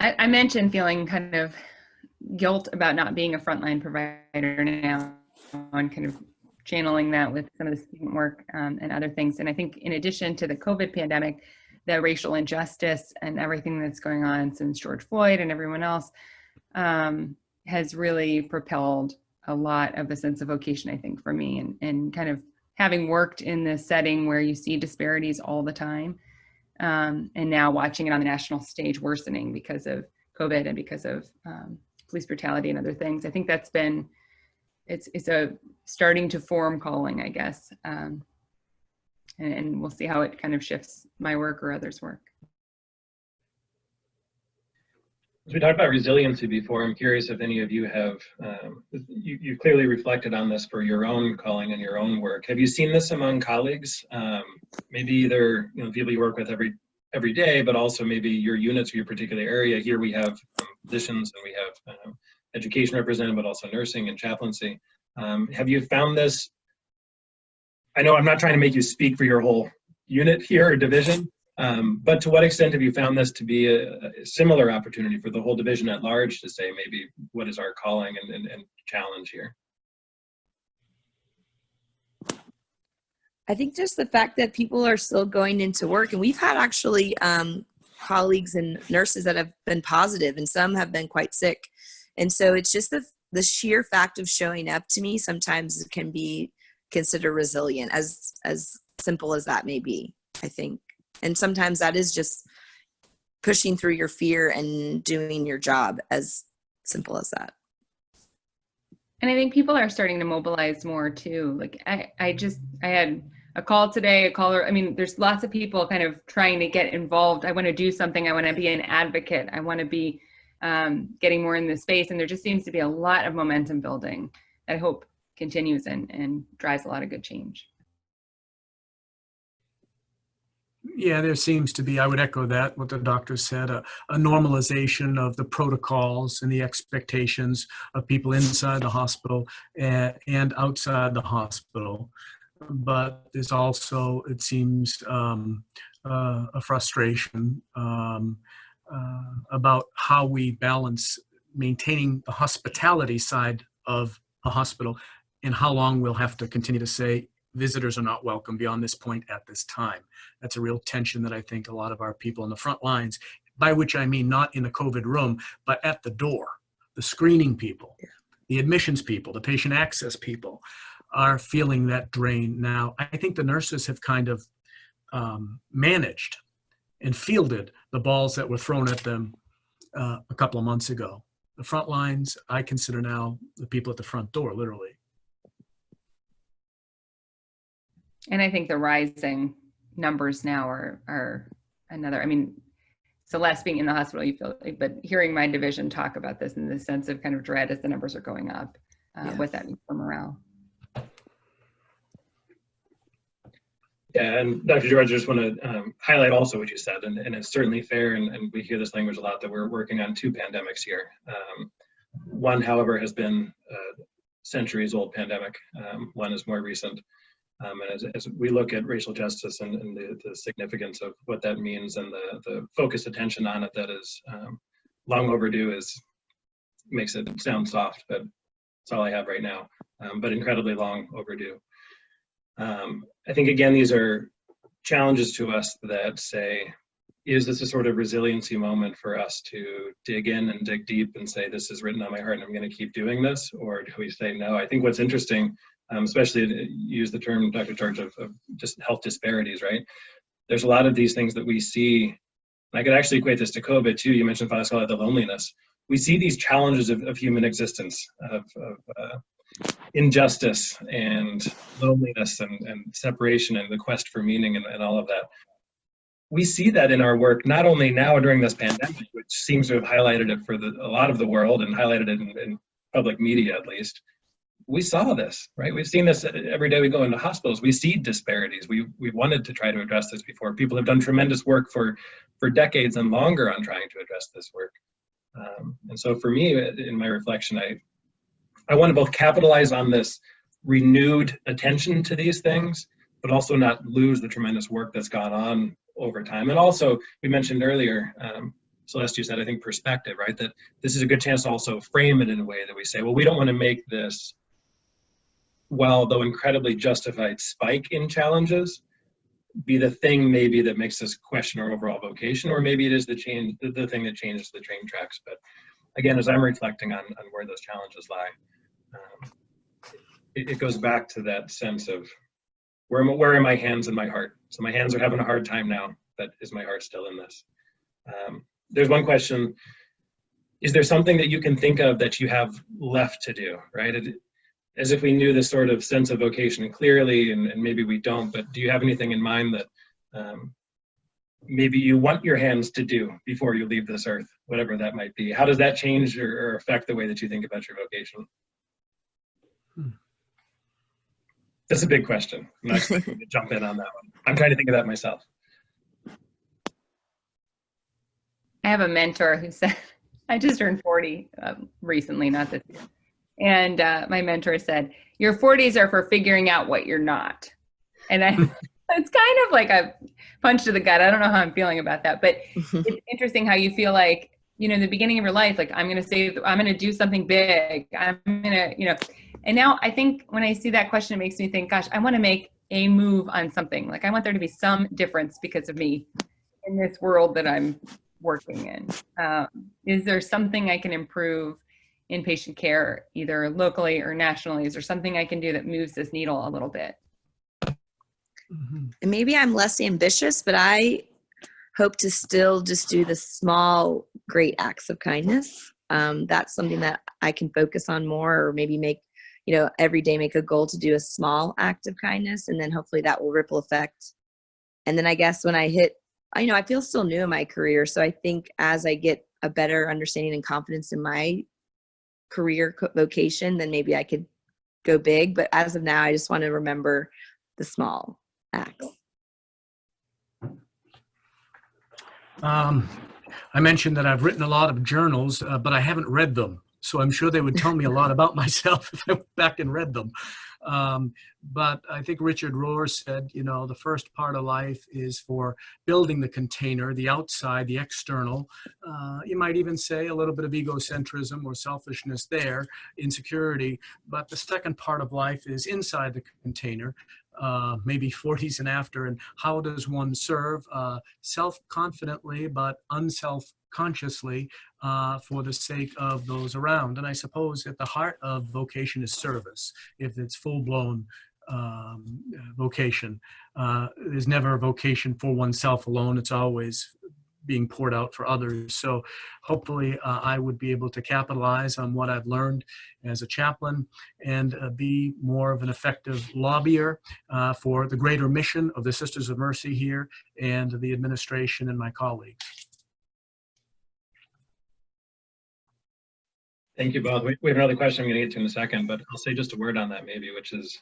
I mentioned feeling kind of guilt about not being a frontline provider now, and kind of channeling that with some of the student work and other things. And I think in addition to the COVID pandemic, the racial injustice and everything that's going on since George Floyd and everyone else has really propelled a lot of a sense of vocation, I think, for me, and kind of having worked in this setting where you see disparities all the time, and now watching it on the national stage worsening because of COVID and because of police brutality and other things. I think that's been, it's a starting to form calling, I guess, and we'll see how it kind of shifts my work or others' work. We talked about resiliency before. I'm curious if any of you have, you clearly reflected on this for your own calling and your own work. Have you seen this among colleagues? Maybe either people you work with every day, but also maybe your units or your particular area. Here we have physicians and we have education represented, but also nursing and chaplaincy. Have you found this? I know I'm not trying to make you speak for your whole unit here or division, but to what extent have you found this to be a similar opportunity for the whole division at large to say maybe what is our calling and challenge here? I think just the fact that people are still going into work, and we've had actually colleagues and nurses that have been positive, and some have been quite sick. And so it's just the sheer fact of showing up, to me, sometimes it can be considered resilient, as simple as that may be, I think. And sometimes that is just pushing through your fear and doing your job, as simple as that. And I think people are starting to mobilize more too. Like I had a call today, a caller. I mean, there's lots of people kind of trying to get involved. I want to do something. I want to be an advocate. I want to be getting more in this space. And there just seems to be a lot of momentum building that I hope continues and drives a lot of good change. Yeah, there seems to be, I would echo that, what the doctor said, a normalization of the protocols and the expectations of people inside the hospital and outside the hospital. But there's also, it seems, a frustration about how we balance maintaining the hospitality side of a hospital and how long we'll have to continue to say, visitors are not welcome beyond this point at this time. That's a real tension that I think a lot of our people on the front lines, by which I mean not in the COVID room, but at the door, the screening people, the admissions people, the patient access people are feeling that drain now. I think the nurses have kind of managed and fielded the balls that were thrown at them a couple of months ago. The front lines, I consider now the people at the front door, literally. And I think the rising numbers now are another, I mean, Celeste being in the hospital, you feel like, but hearing my division talk about this in the sense of kind of dread as the numbers are going up, what that means for morale. Yeah, and Dr. George, I just want to highlight also what you said, and it's certainly fair, and we hear this language a lot, that we're working on 2 pandemics here. One, however, has been a centuries-old pandemic. One is more recent. And as we look at racial justice and the significance of what that means and the focused attention on it that is long overdue makes it sound soft, but that's all I have right now, but incredibly long overdue. I think, again, these are challenges to us that say, is this a sort of resiliency moment for us to dig in and dig deep and say, this is written on my heart and I'm going to keep doing this? Or do we say no? I think what's interesting, especially you use the term, Dr. George, of just health disparities, right? There's a lot of these things that we see, and I could actually equate this to COVID too. You mentioned, Flenaugh, the loneliness. We see these challenges of human existence, of injustice and loneliness and separation and the quest for meaning and all of that. We see that in our work, not only now during this pandemic, which seems to have highlighted it for a lot of the world and highlighted it in public media at least. We saw this, right? We've seen this every day we go into hospitals. We see disparities. We wanted to try to address this before. People have done tremendous work for decades and longer on trying to address this work. And so for me, in my reflection, I want to both capitalize on this renewed attention to these things, but also not lose the tremendous work that's gone on over time. And also, we mentioned earlier, Celeste, you said, I think, perspective, right? That this is a good chance to also frame it in a way that we say, well, we don't want to make this, while though incredibly justified spike in challenges, be the thing maybe that makes us question our overall vocation, or maybe it is the thing that changes the train tracks. But again, as I'm reflecting on where those challenges lie, it goes back to that sense of where are my hands and my heart? So my hands are having a hard time now, but is my heart still in this? There's one question, is there something that you can think of that you have left to do, right? As if we knew this sort of sense of vocation clearly, and maybe we don't, but do you have anything in mind that maybe you want your hands to do before you leave this earth, whatever that might be? How does that change or affect the way that you think about your vocation? That's a big question. I'm not expecting to jump in on that one. I'm trying to think of that myself. I have a mentor who said, I just turned 40 recently, not this year. And my mentor said, your 40s are for figuring out what you're not. And it's kind of like a punch to the gut. I don't know how I'm feeling about that, but it's interesting how you feel like, in the beginning of your life, like I'm going to do something big. I'm going to, and now I think when I see that question, it makes me think, gosh, I want to make a move on something. Like I want there to be some difference because of me in this world that I'm working in. Is there something I can improve in patient care, either locally or nationally? Is there something I can do that moves this needle a little bit? And maybe I'm less ambitious, but I hope to still just do the small, great acts of kindness. That's something that I can focus on more, or maybe make, every day make a goal to do a small act of kindness, and then hopefully that will ripple effect. And then I guess when I hit, I feel still new in my career. So I think as I get a better understanding and confidence in my career vocation, then maybe I could go big. But as of now, I just want to remember the small acts. I mentioned that I've written a lot of journals, but I haven't read them. So I'm sure they would tell me a lot about myself if I went back and read them. But I think Richard Rohr said, the first part of life is for building the container, the outside, the external. You might even say a little bit of egocentrism or selfishness there, insecurity. But the second part of life is inside the container, maybe 40s and after. And how does one serve self-confidently, but unself-consciously for the sake of those around? And I suppose at the heart of vocation is service. If it's full-blown vocation, there's never a vocation for oneself alone. It's always being poured out for others. So hopefully I would be able to capitalize on what I've learned as a chaplain and be more of an effective lobbyer for the greater mission of the Sisters of Mercy here and the administration and my colleagues. Thank you both. We have another question I'm going to get to in a second, but I'll say just a word on that maybe, which is,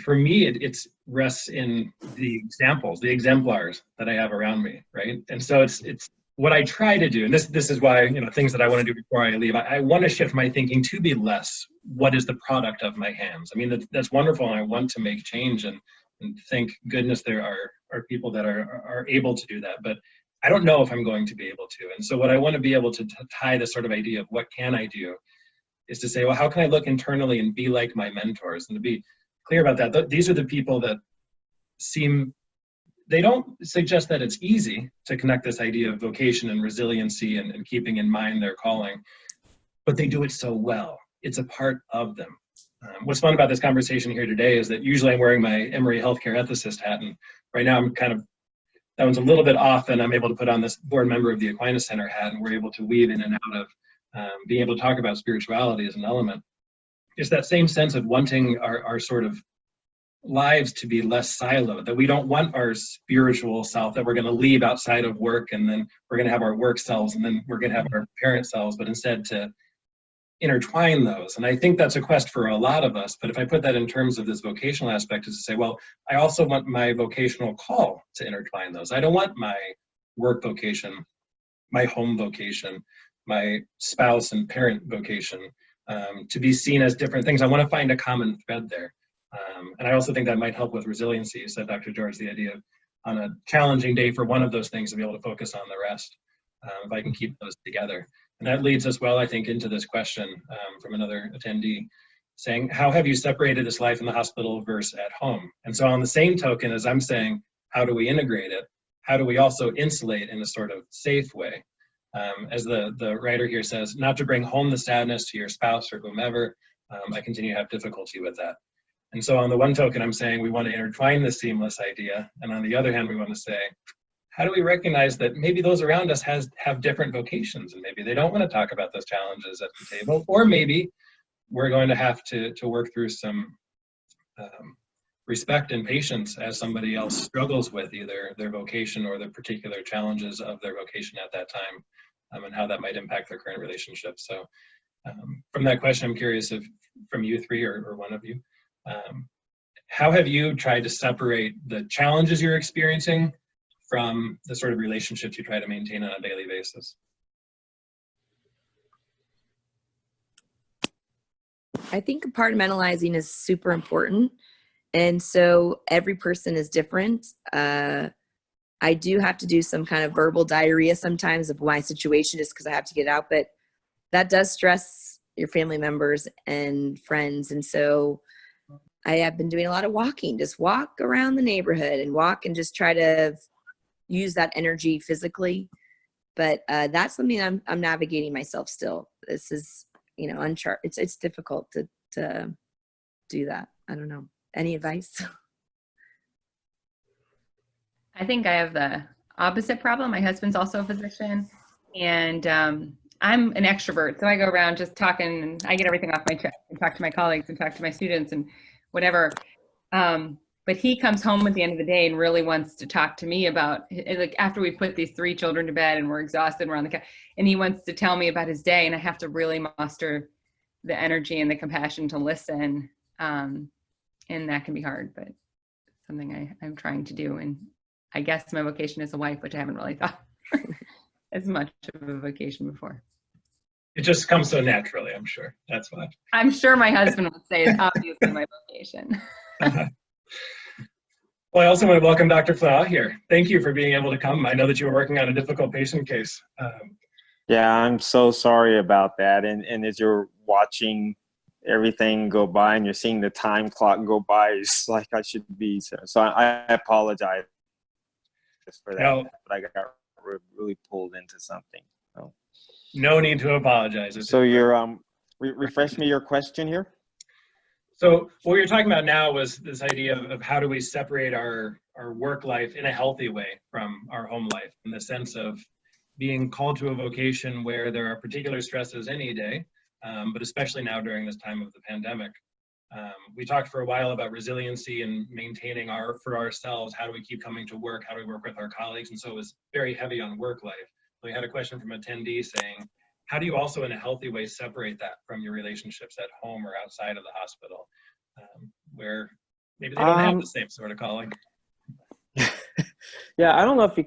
for me, it rests in the examples, the exemplars that I have around me, right? And so it's what I try to do, and this is why, things that I want to do before I leave, I want to shift my thinking to be less, what is the product of my hands? I mean, that's wonderful, and I want to make change, and thank goodness there are people that are able to do that, but I don't know if I'm going to be able to. And so what I want to be able to tie this sort of idea of what can I do is to say, well, how can I look internally and be like my mentors? And to be clear about that, these are the people that seem they don't suggest that it's easy to connect this idea of vocation and resiliency and keeping in mind their calling, but they do it so well. It's a part of them. What's fun about this conversation here today is that usually I'm wearing my Emory healthcare ethicist hat, and right now I'm kind of, that one's a little bit off, and I'm able to put on this board member of the Aquinas Center hat, and we're able to weave in and out of being able to talk about spirituality as an element. It's that same sense of wanting our sort of lives to be less siloed, that we don't want our spiritual self that we're going to leave outside of work, and then we're going to have our work selves, and then we're going to have our parent selves, but instead to intertwine those. And I think that's a quest for a lot of us, but if I put that in terms of this vocational aspect, is to say, well, I also want my vocational call to intertwine those. I don't want my work vocation, my home vocation, my spouse and parent vocation to be seen as different things. I want to find a common thread there. And I also think that might help with resiliency. You said, Dr. George, the idea of on a challenging day for one of those things to be able to focus on the rest, if I can keep those together. And that leads us well, I think, into this question from another attendee saying, how have you separated this life in the hospital versus at home? And so on the same token as I'm saying, how do we integrate it? How do we also insulate in a sort of safe way? As the writer here says, not to bring home the sadness to your spouse or whomever. I continue to have difficulty with that. And so on the one token, I'm saying we want to intertwine the seamless idea. And on the other hand, we want to say, how do we recognize that maybe those around us have different vocations, and maybe they don't want to talk about those challenges at the table, or maybe we're going to have to work through some respect and patience as somebody else struggles with either their vocation or the particular challenges of their vocation at that time, and how that might impact their current relationship. So from that question, I'm curious if from you three or one of you, how have you tried to separate the challenges you're experiencing from the sort of relationships you try to maintain on a daily basis? I think compartmentalizing is super important. And so every person is different. I do have to do some kind of verbal diarrhea sometimes of my situation just because I have to get it out, but that does stress your family members and friends. And so I have been doing a lot of walking, just walk around the neighborhood and walk and just try to use that energy physically. But that's something I'm navigating myself still. This is, you know, it's difficult to do that. I don't know. Any advice? I think I have the opposite problem. My husband's also a physician, and I'm an extrovert. So I go around just talking, and I get everything off my chest and talk to my colleagues and talk to my students and whatever. But he comes home at the end of the day and really wants to talk to me about, like, after we put these 3 children to bed and we're exhausted and we're on the couch, and he wants to tell me about his day, and I have to really muster the energy and the compassion to listen. And that can be hard, but something I'm trying to do. And I guess my vocation is a wife, which I haven't really thought as much of a vocation before. It just comes so naturally, I'm sure. That's why. I'm sure my husband would say it's obviously my vocation. Well, I also want to welcome Dr. Flenaugh here. Thank you for being able to come. I know that you were working on a difficult patient case. Yeah, I'm so sorry about that. And as you're watching everything go by and you're seeing the time clock go by, it's like I should be. So I apologize for that. No. But I got really pulled into something. So. No need to apologize. So you're refresh me your question here. So what we were talking about now was this idea of how do we separate our work life in a healthy way from our home life, in the sense of being called to a vocation where there are particular stresses any day, but especially now during this time of the pandemic. We talked for a while about resiliency and maintaining for ourselves, how do we keep coming to work, how do we work with our colleagues, and so it was very heavy on work life. We had a question from an attendee saying, how do you also in a healthy way separate that from your relationships at home or outside of the hospital, where maybe they don't have the same sort of calling? Yeah, I don't know if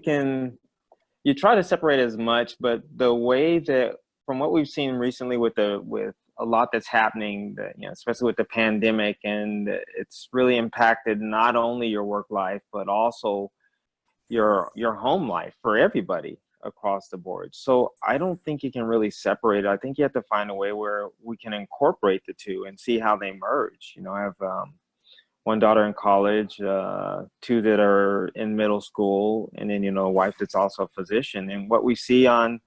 you try to separate as much, but the way that, from what we've seen recently with a lot that's happening, especially with the pandemic, and it's really impacted not only your work life, but also your home life for everybody across the board. So I don't think you can really separate it. I think you have to find a way where we can incorporate the two and see how they merge. I have one daughter in college, two that are in middle school, and then, a wife that's also a physician. And what we see on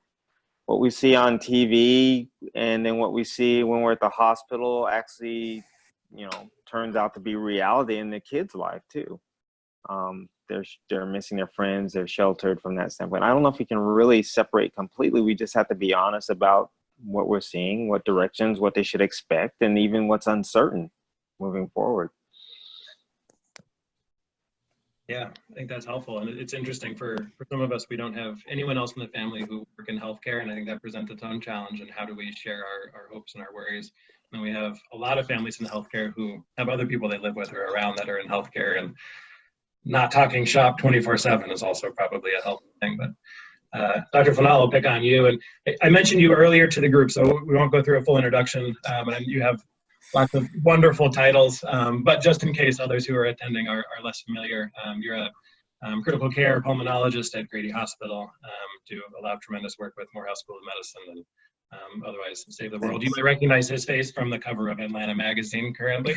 TV, and then what we see when we're at the hospital actually, turns out to be reality in the kids' life too. They're missing their friends. They're sheltered from that standpoint. I don't know if we can really separate completely. We just have to be honest about what we're seeing, what directions, what they should expect, and even what's uncertain moving forward. Yeah, I think that's helpful. And it's interesting for some of us, we don't have anyone else in the family who work in healthcare. And I think that presents its own challenge. And how do we share our hopes and our worries? And we have a lot of families in healthcare who have other people they live with or around that are in healthcare, and not talking shop 24/7 is also probably a helpful thing. But Dr. Flenaugh, I'll pick on you. And I mentioned you earlier to the group, so we won't go through a full introduction. And you have lots of wonderful titles, but just in case others who are attending are less familiar, you're a critical care pulmonologist at Grady Hospital, do a lot of tremendous work with Morehouse School of Medicine and otherwise save the world. You might recognize his face from the cover of Atlanta magazine currently.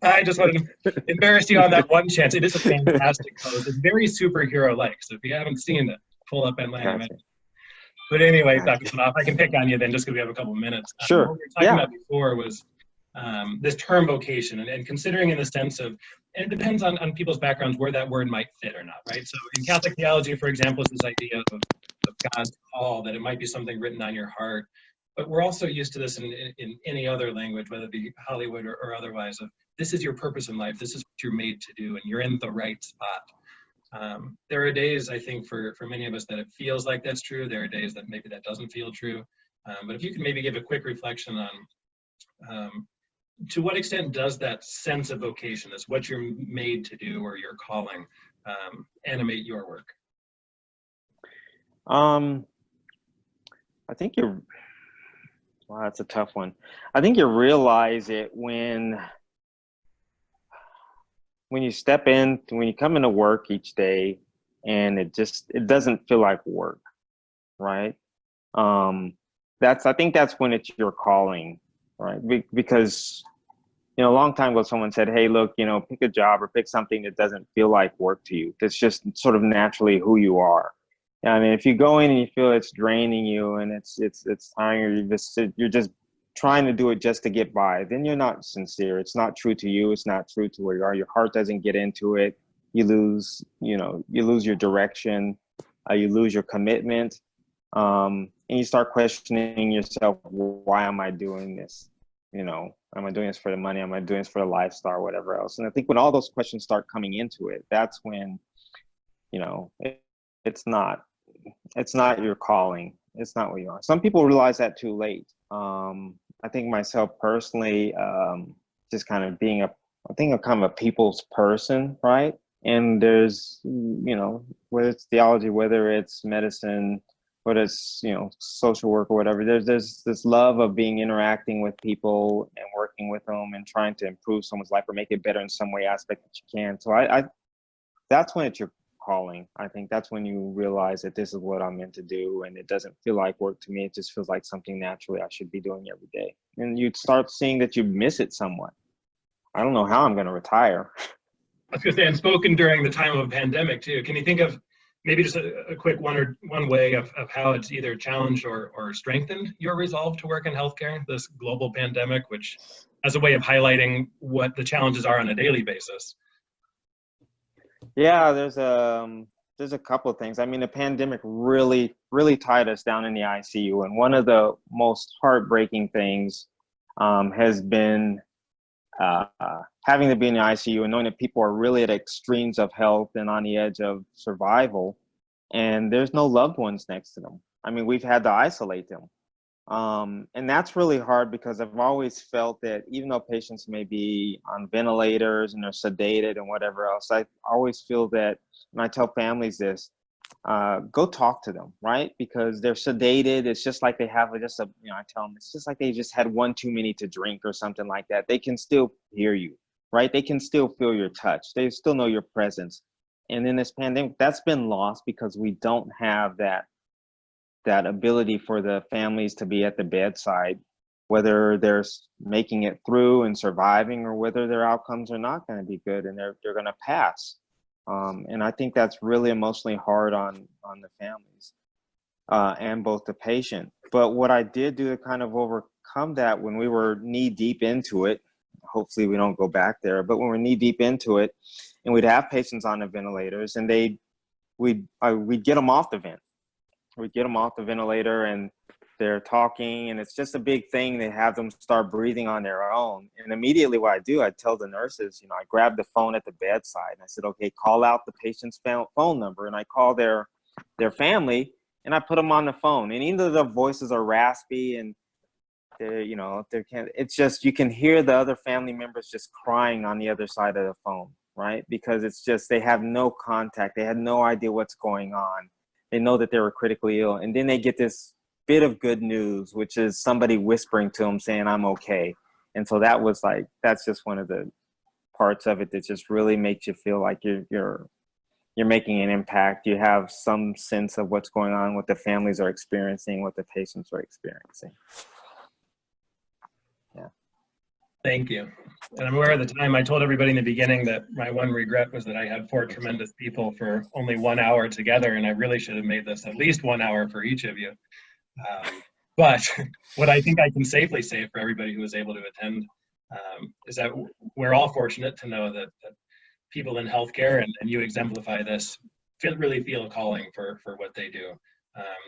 I just wanted to embarrass you on that one chance. It is a fantastic pose. It's very superhero-like, so if you haven't seen it, pull up Atlanta magazine. But anyway, Dr. Flenaugh, if I can pick on you then, just because we have a couple minutes. Sure. What we were talking about before was this term vocation, and considering in the sense of, and it depends on people's backgrounds where that word might fit or not, right? So in Catholic theology, for example, is this idea of God's call, that it might be something written on your heart. But we're also used to this in any other language, whether it be Hollywood or otherwise, of this is your purpose in life, this is what you're made to do, and you're in the right spot. There are days, I think, for many of us that it feels like that's true. There are days that maybe that doesn't feel true. But if you could maybe give a quick reflection on to what extent does that sense of vocation, that's what you're made to do or your calling, animate your work? I think wow, that's a tough one. I think you realize it when you step in, when you come into work each day, and it doesn't feel like work, right? I think that's when it's your calling, right? Because, a long time ago, someone said, hey, look, pick a job or pick something that doesn't feel like work to you. That's just sort of naturally who you are. I mean, if you go in and you feel it's draining you and it's tiring, you're just trying to do it just to get by, then you're not sincere. It's not true to you. It's not true to where you are. Your heart doesn't get into it. You lose your direction. You lose your commitment. And you start questioning yourself, why am I doing this? Am I doing this for the money? Am I doing this for the lifestyle or whatever else? And I think when all those questions start coming into it, that's when, it's not your calling. It's not what you are. Some people realize that too late. I think myself personally, just kind of being I'm kind of a people's person, right? And there's, whether it's theology, whether it's medicine, whether it's, social work or whatever, there's this love of interacting with people and working with them and trying to improve someone's life or make it better in some way aspect that you can. So that's when it's your calling. I think that's when you realize that this is what I'm meant to do, and it doesn't feel like work to me. It just feels like something naturally I should be doing every day. And you start seeing that you miss it somewhat. I don't know how I'm going to retire. I was going to say, and spoken during the time of a pandemic too. Can you think of maybe just a quick one way of how it's either challenged or strengthened your resolve to work in healthcare, this global pandemic, which as a way of highlighting what the challenges are on a daily basis? Yeah, there's a couple of things. I mean, the pandemic really, really tied us down in the ICU. And one of the most heartbreaking things has been having to be in the ICU and knowing that people are really at extremes of health and on the edge of survival, and there's no loved ones next to them. I mean, we've had to isolate them. And that's really hard because I've always felt that even though patients may be on ventilators and they're sedated and whatever else, I always feel that, and I tell families this, go talk to them, right? Because they're sedated. It's just like they have I tell them, it's just like they just had one too many to drink or something like that. They can still hear you, right? They can still feel your touch. They still know your presence. And in this pandemic, that's been lost because we don't have that ability for the families to be at the bedside whether they're making it through and surviving, or whether their outcomes are not going to be good and they're going to pass. And I think that's really emotionally hard on the families and both the patient. But what I did do to kind of overcome that when we were knee deep into it, hopefully we don't go back there, but when we're knee deep into it and we'd have patients on the ventilators and we'd get them off the vent. We'd get them off the ventilator and they're talking, and it's just a big thing to have them start breathing on their own. And immediately what I do, I tell the nurses, I grab the phone at the bedside and I said, okay, call out the patient's phone number. And I call their family and I put them on the phone. And even though their voices are raspy and it's just, you can hear the other family members just crying on the other side of the phone, right? Because it's just, they have no contact. They had no idea what's going on. They know that they were critically ill. And then they get this bit of good news, which is somebody whispering to them saying, I'm okay. And so that's just one of the parts of it that just really makes you feel like you're making an impact. You have some sense of what's going on, what the families are experiencing, what the patients are experiencing. Yeah. Thank you. And I'm aware of the time. I told everybody in the beginning that my one regret was that I had 4 tremendous people for only 1 hour together, and I really should have made this at least 1 hour for each of you. But what I think I can safely say for everybody who was able to attend is that we're all fortunate to know that people in healthcare, and you exemplify this, really feel a calling for what they do.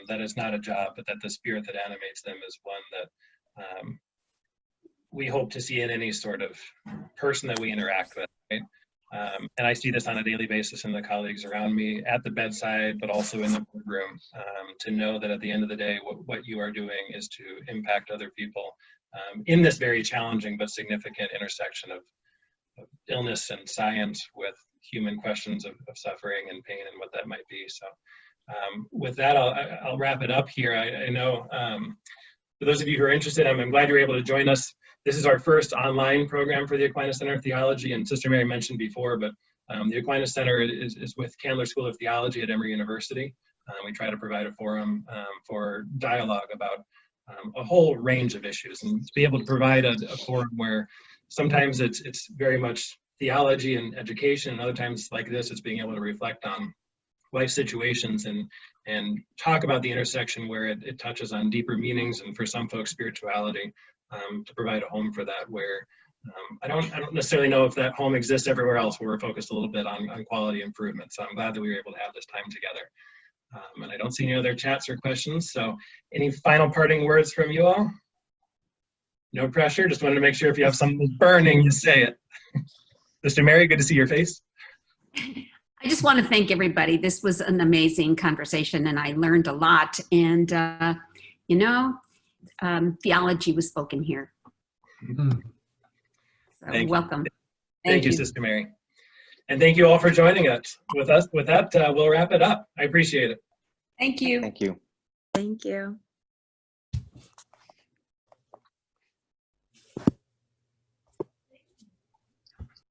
That it's not a job, but that the spirit that animates them is one that we hope to see in any sort of person that we interact with, right? And I see this on a daily basis in the colleagues around me at the bedside, but also in the boardroom, to know that at the end of the day, what you are doing is to impact other people in this very challenging but significant intersection of illness and science with human questions of suffering and pain and what that might be. So with that, I'll wrap it up here. I know for those of you who are interested, I'm glad you're able to join us. This is our first online program for the Aquinas Center of Theology, and Sister Mary mentioned before, but the Aquinas Center is with Candler School of Theology at Emory University. We try to provide a forum for dialogue about a whole range of issues, and to be able to provide a forum where sometimes it's very much theology and education, and other times like this, it's being able to reflect on life situations and talk about the intersection where it touches on deeper meanings, and for some folks, spirituality. To provide a home for that, where I don't necessarily know if that home exists everywhere else, where we're focused a little bit on quality improvement. So I'm glad that we were able to have this time together. And I don't see any other chats or questions. So any final parting words from you all? No pressure, just wanted to make sure if you have something burning, you say it. Sister Mary, good to see your face. I just want to thank everybody. This was an amazing conversation and I learned a lot. And, theology was spoken here. Mm-hmm. So welcome. Thank you, Sister Mary. And thank you all for joining us. With that, we'll wrap it up. I appreciate it. Thank you. Thank you. Thank you.